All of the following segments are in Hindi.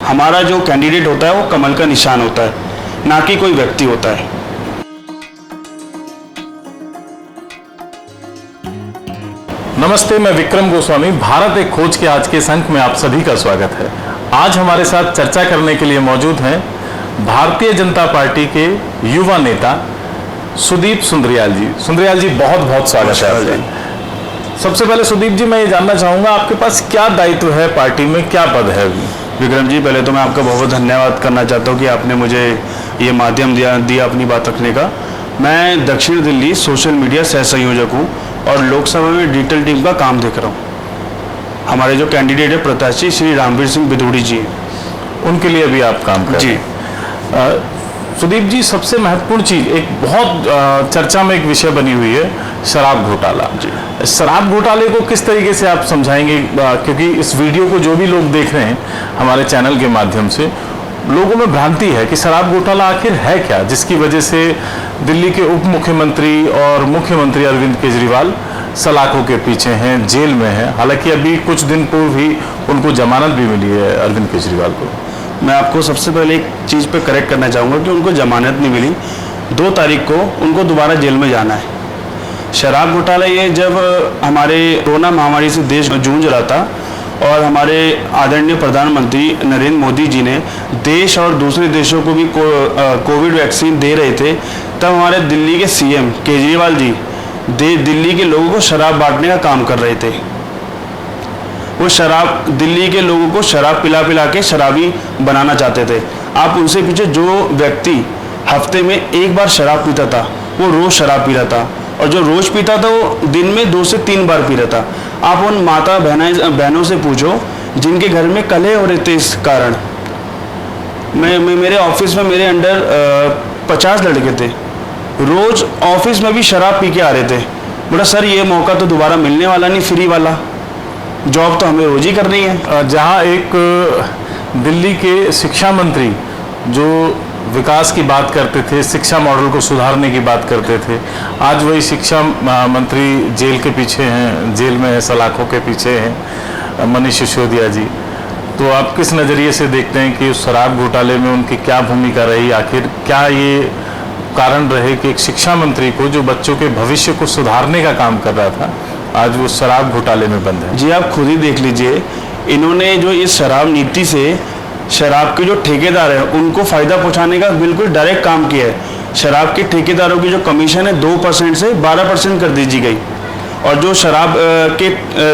हमारा जो कैंडिडेट होता है वो कमल का निशान होता है, ना कि कोई व्यक्ति होता है। नमस्ते, मैं विक्रम गोस्वामी। भारत एक खोज के आज के इस अंक में आप सभी का स्वागत है। आज हमारे साथ चर्चा करने के लिए मौजूद हैं भारतीय जनता पार्टी के युवा नेता सुदीप सुंद्रियाल जी। सुंद्रियाल जी, बहुत बहुत स्वागत है आपका। सबसे पहले सुदीप जी, मैं ये जानना चाहूँगा आपके पास क्या दायित्व है पार्टी में, क्या पद है अभी? विक्रम जी, पहले तो मैं आपका बहुत बहुत धन्यवाद करना चाहता हूँ कि आपने मुझे ये माध्यम दिया अपनी बात रखने का। मैं दक्षिण दिल्ली सोशल मीडिया सह संयोजक हूँ और लोकसभा में डिजिटल टीम का काम देख रहा हूँ। हमारे जो कैंडिडेट है प्रत्याशी श्री रामवीर सिंह बिदूड़ी जी, उनके लिए भी आप काम कर रहे हैं। सुदीप जी, सबसे महत्वपूर्ण चीज, एक बहुत चर्चा में एक विषय बनी हुई है, शराब घोटाला। शराब घोटाले को किस तरीके से आप समझाएंगे, क्योंकि इस वीडियो को जो भी लोग देख रहे हैं हमारे चैनल के माध्यम से, लोगों में भ्रांति है कि शराब घोटाला आखिर है क्या, जिसकी वजह से दिल्ली के उप मुख्यमंत्री और मुख्यमंत्री अरविंद केजरीवाल सलाखों के पीछे हैं, जेल में हैं। हालांकि अभी कुछ दिन पूर्व ही उनको जमानत भी मिली है अरविंद केजरीवाल को। मैं आपको सबसे पहले एक चीज़ पे करेक्ट करना चाहूँगा कि उनको जमानत नहीं मिली। 2 तारीख को उनको दोबारा जेल में जाना है। शराब घोटाला ये जब हमारे कोरोना महामारी से देश जूझ रहा था और हमारे आदरणीय प्रधानमंत्री नरेंद्र मोदी जी ने देश और दूसरे देशों को भी कोविड वैक्सीन दे रहे थे, तब हमारे दिल्ली के सीएम केजरीवाल जी दिल्ली के लोगों को शराब बांटने का काम कर रहे थे। वो दिल्ली के लोगों को शराब पिला के शराबी बनाना चाहते थे। आप उनसे पूछे, जो व्यक्ति हफ्ते में एक बार शराब पीता था वो रोज़ शराब पी रहा था, और जो रोज़ पीता था वो दिन में 2 से 3 बार पी रहा था। आप उन माता बहनों से पूछो जिनके घर में कलह हो रहे थे इस कारण। मेरे ऑफिस में मेरे अंडर 50 लड़के थे, रोज़ ऑफिस में भी शराब पी के आ रहे थे। बोला, सर ये मौका तो दोबारा मिलने वाला नहीं, फ्री वाला जॉब तो हमें रोज ही करनी है। जहां एक दिल्ली के शिक्षा मंत्री जो विकास की बात करते थे, शिक्षा मॉडल को सुधारने की बात करते थे, आज वही शिक्षा मंत्री जेल के पीछे हैं, जेल में सलाखों के पीछे हैं, मनीष सिसोदिया जी। तो आप किस नज़रिए से देखते हैं कि उस शराब घोटाले में उनकी क्या भूमिका रही? आखिर क्या ये कारण रहे कि एक शिक्षा मंत्री को, जो बच्चों के भविष्य को सुधारने का काम कर रहा था, आज वो शराब घोटाले में बंद है? जी, आप खुद ही देख लीजिए, इन्होंने जो इस शराब नीति से शराब के जो ठेकेदार हैं उनको फ़ायदा पहुंचाने का बिल्कुल डायरेक्ट काम किया है। शराब के ठेकेदारों की जो कमीशन है 2% से 12% कर दीजिए गई, और जो शराब के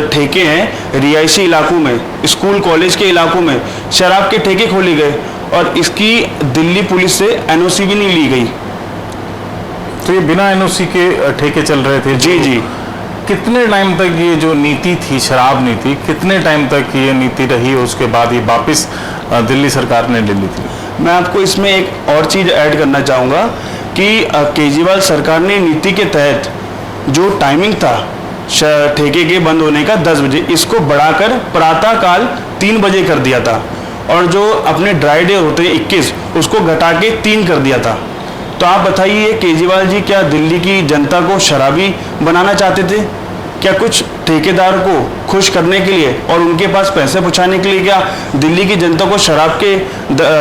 ठेके हैं रिहायशी इलाकों में, स्कूल कॉलेज के इलाकों में शराब के ठेके खोले गए, और इसकी दिल्ली पुलिस से NOC भी नहीं ली गई। तो ये बिना NOC के ठेके चल रहे थे? जी। कितने टाइम तक ये जो नीति थी, शराब नीति, कितने टाइम तक ये नीति रही? उसके बाद ये वापस दिल्ली सरकार ने ले ली थी। मैं आपको इसमें एक और चीज़ ऐड करना चाहूँगा कि केजरीवाल सरकार ने नीति के तहत जो टाइमिंग था ठेके के बंद होने का 10 बजे, इसको बढ़ाकर प्रातःकाल 3 बजे कर दिया था, और जो अपने ड्राई डे होते हैं 21, उसको घटा के 3 कर दिया था। तो आप बताइए, केजरीवाल जी क्या दिल्ली की जनता को शराबी बनाना चाहते थे? क्या कुछ ठेकेदार को खुश करने के लिए और उनके पास पैसे पहुंचाने के लिए क्या दिल्ली की जनता को शराब के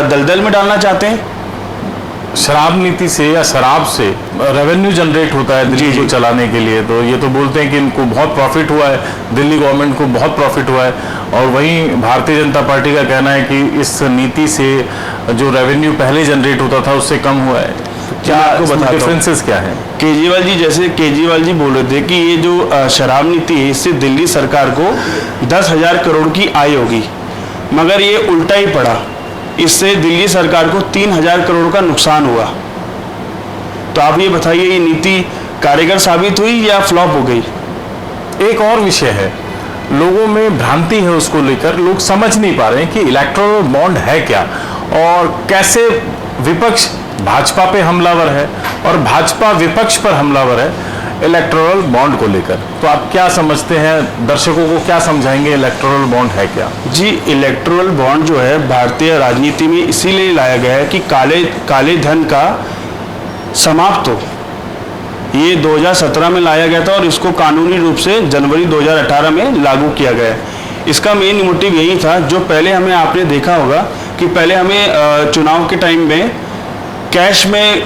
दलदल में डालना चाहते हैं? शराब नीति से या शराब से रेवेन्यू जनरेट होता है दिल्ली को चलाने के लिए, तो ये तो बोलते हैं कि इनको बहुत प्रॉफिट हुआ है, दिल्ली गवर्नमेंट को बहुत प्रॉफिट हुआ है, और वहीं भारतीय जनता पार्टी का कहना है कि इस नीति से जो रेवेन्यू पहले जनरेट होता था उससे कम हुआ है। क्या आपको बता, डिफरेंसेस क्या है? केजरीवाल जी बोल रहे थे कि ये जो शराब नीति है इससे दिल्ली सरकार को 10,000 करोड़ की आय होगी, मगर ये उल्टा ही पड़ा, इससे दिल्ली सरकार को 3,000 करोड़ का नुकसान हुआ। तो आप ये बताइए, ये नीति कारगर साबित हुई या फ्लॉप हो गई? एक और विषय है, लोगों में भ्रांति है, उसको लेकर लोग समझ नहीं पा रहे हैं कि इलेक्टोरल बॉन्ड है क्या, और कैसे विपक्ष भाजपा पे हमलावर है और भाजपा विपक्ष पर हमलावर है इलेक्टोरल बॉन्ड को लेकर। तो आप क्या समझते हैं, दर्शकों को क्या समझाएंगे, इलेक्टोरल बॉन्ड है क्या? जी, इलेक्टोरल बॉन्ड जो है भारतीय राजनीति में इसीलिए लाया गया है कि काले धन का समाप्त हो। ये 2017 में लाया गया था और इसको कानूनी रूप से जनवरी 2018 में लागू किया गया है। इसका मेन मोटिव यही था, जो पहले हमें आपने देखा होगा कि पहले हमें चुनाव के टाइम में कैश में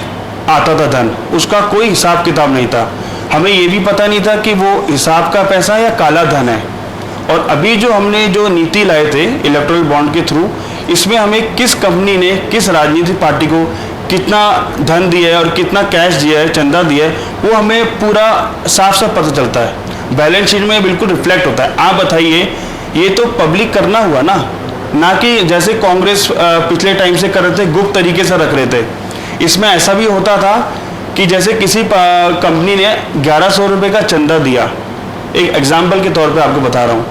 आता था धन, उसका कोई हिसाब किताब नहीं था। हमें ये भी पता नहीं था कि वो हिसाब का पैसा या काला धन है। और अभी जो हमने जो नीति लाए थे इलेक्टोरल बॉन्ड के थ्रू, इसमें हमें किस कंपनी ने किस राजनीतिक पार्टी को कितना धन दिया है और कितना कैश दिया है, चंदा दिया है, वो हमें पूरा साफ साफ पता चलता है। बैलेंस शीट में बिल्कुल रिफ्लेक्ट होता है। आप बताइए, ये तो पब्लिक करना हुआ ना कि जैसे कांग्रेस पिछले टाइम से कर रहे थे, गुप्त तरीके से रख रहे थे। इसमें ऐसा भी होता था कि जैसे किसी कंपनी ने 1100 रुपये का चंदा दिया, एक एग्जाम्पल के तौर पे आपको बता रहा हूँ,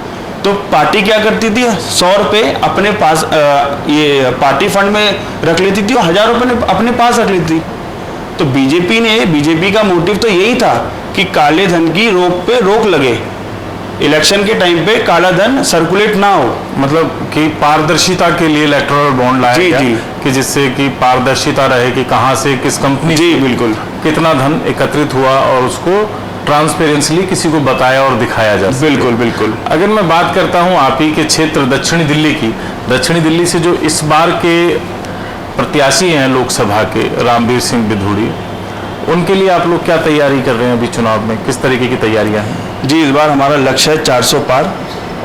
तो पार्टी क्या करती थी, 100 रुपये अपने पास ये पार्टी फंड में रख लेती थी और 1000 रुपये अपने पास रख लेती थी। तो बीजेपी का मोटिव तो यही था कि काले धन की रोक लगे, इलेक्शन के टाइम पे काला धन सर्कुलेट ना हो। मतलब कि पारदर्शिता के लिए इलेक्टोरल बॉन्ड लाया गया कि जिससे कि पारदर्शिता रहे कि कहां से किस कंपनी से बिल्कुल कितना धन एकत्रित हुआ और उसको ट्रांसपेरेंटली किसी को बताया और दिखाया जा सके। बिल्कुल। अगर मैं बात करता हूं आप ही के क्षेत्र दक्षिणी दिल्ली की, दक्षिणी दिल्ली से जो इस बार के प्रत्याशी हैं लोकसभा के, रामवीर सिंह बिधूड़ी, उनके लिए आप लोग क्या तैयारी कर रहे हैं अभी चुनाव में, किस तरीके की तैयारियां हैं? जी, इस बार हमारा लक्ष्य है 400 पार,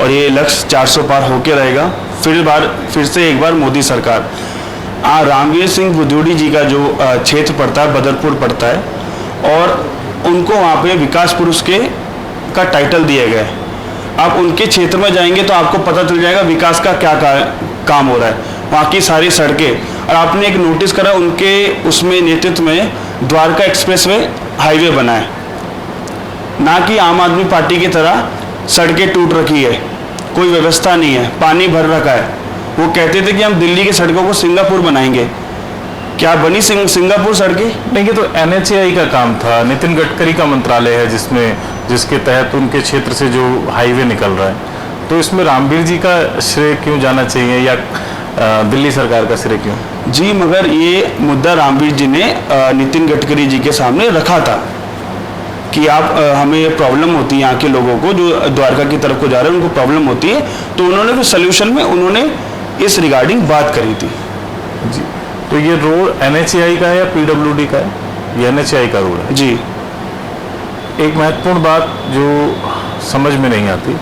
और ये लक्ष्य 400 पार होके रहेगा। फिर से एक बार मोदी सरकार। रामवीर सिंह बिधूड़ी जी का जो क्षेत्र पड़ता है, बदरपुर पड़ता है, और उनको वहाँ पे विकास पुरुष का टाइटल दिया गया है। आप उनके क्षेत्र में जाएंगे तो आपको पता चल जाएगा विकास का क्या काम हो रहा है, वहाँ की सारी सड़कें। और आपने एक नोटिस करा, उनके उसमें नेतृत्व में द्वारका एक्सप्रेसवे हाईवे बना है, ना कि आम आदमी पार्टी की तरह सड़कें टूट रखी है, कोई व्यवस्था नहीं है, पानी भर रखा है। वो कहते थे कि हम दिल्ली की सड़कों को सिंगापुर बनाएंगे। क्या बनी सिंगापुर सड़कें? नहीं, ये तो NHAI का काम था, नितिन गडकरी का मंत्रालय है जिसके तहत उनके क्षेत्र से जो हाईवे निकल रहा है। तो इसमें रामवीर जी का श्रेय क्यों जाना चाहिए या दिल्ली सरकार का श्रेय क्यों? जी, मगर ये मुद्दा रामवीर जी ने नितिन गडकरी जी के सामने रखा था कि आप हमें प्रॉब्लम होती है, यहाँ के लोगों को जो द्वारका की तरफ को जा रहे हैं उनको प्रॉब्लम होती है। तो उन्होंने फिर सोल्यूशन में उन्होंने इस रिगार्डिंग बात करी थी। जी, तो ये रोड NHAI का है या PWD का है? ये NHAI का रोड है। जी। एक महत्वपूर्ण बात जो समझ में नहीं आती,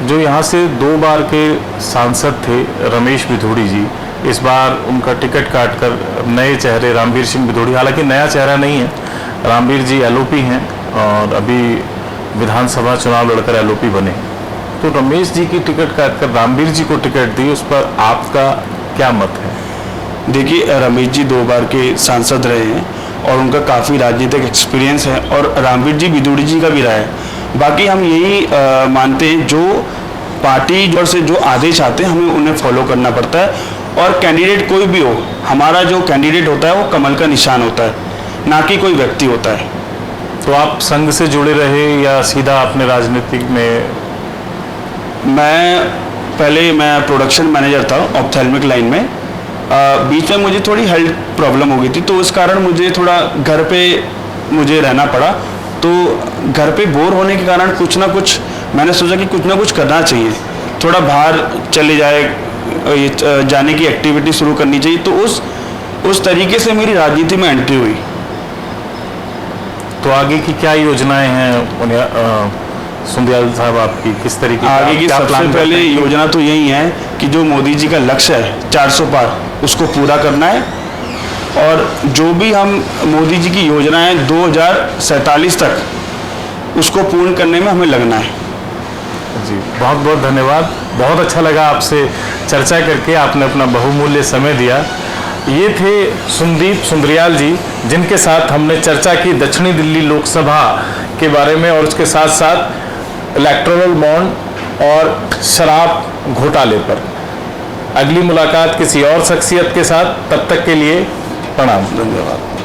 जो यहाँ से 2 बार के सांसद थे रमेश बिधूड़ी जी, इस बार उनका टिकट काटकर नए चेहरे रामवीर सिंह बिधूड़ी, हालांकि नया चेहरा नहीं है, रामवीर जी LOP हैं और अभी विधानसभा चुनाव लड़कर LOP बने। तो रमेश जी की टिकट काटकर रामवीर जी को टिकट दी, उस पर आपका क्या मत है? देखिए, रमेश जी 2 बार के सांसद रहे हैं और उनका काफ़ी राजनीतिक एक्सपीरियंस है, और रामवीर जी बिधूड़ी जी का भी रहा है। बाकी हम यही मानते हैं, जो पार्टी जोर से जो आदेश आते हैं हमें उन्हें फॉलो करना पड़ता है। और कैंडिडेट कोई भी हो, हमारा जो कैंडिडेट होता है वो कमल का निशान होता है, ना कि कोई व्यक्ति होता है। तो आप संघ से जुड़े रहे या सीधा अपने राजनीतिक में? मैं प्रोडक्शन मैनेजर था ऑप्थेल्मिक लाइन में। बीच में मुझे थोड़ी हेल्थ प्रॉब्लम हो गई थी, तो उस कारण मुझे थोड़ा घर पे मुझे रहना पड़ा। तो घर पे बोर होने के कारण कुछ ना कुछ मैंने सोचा कि कुछ ना कुछ करना चाहिए, थोड़ा बाहर चले जाने की एक्टिविटी शुरू करनी चाहिए। तो उस तरीके से मेरी राजनीति में एंट्री हुई। तो आगे की क्या योजनाएं हैं सुंदयाल साहब आपकी, किस तरीके आगे की सबसे पहले योजना तो यही है कि जो मोदी जी का लक्ष्य है 400 पार, उसको पूरा करना है। और जो भी हम मोदी जी की योजनाएं 2047 तक उसको पूर्ण करने में हमें लगना है। जी, बहुत बहुत धन्यवाद। बहुत अच्छा लगा आपसे चर्चा करके, आपने अपना बहुमूल्य समय दिया। ये थे सुंदीप सुंदरियाल जी, जिनके साथ हमने चर्चा की दक्षिणी दिल्ली लोकसभा के बारे में और उसके साथ साथ इलेक्टोरल बॉन्ड और शराब घोटाले पर। अगली मुलाकात किसी और शख्सियत के साथ, तब तक के लिए प्रणाम। धन्यवाद।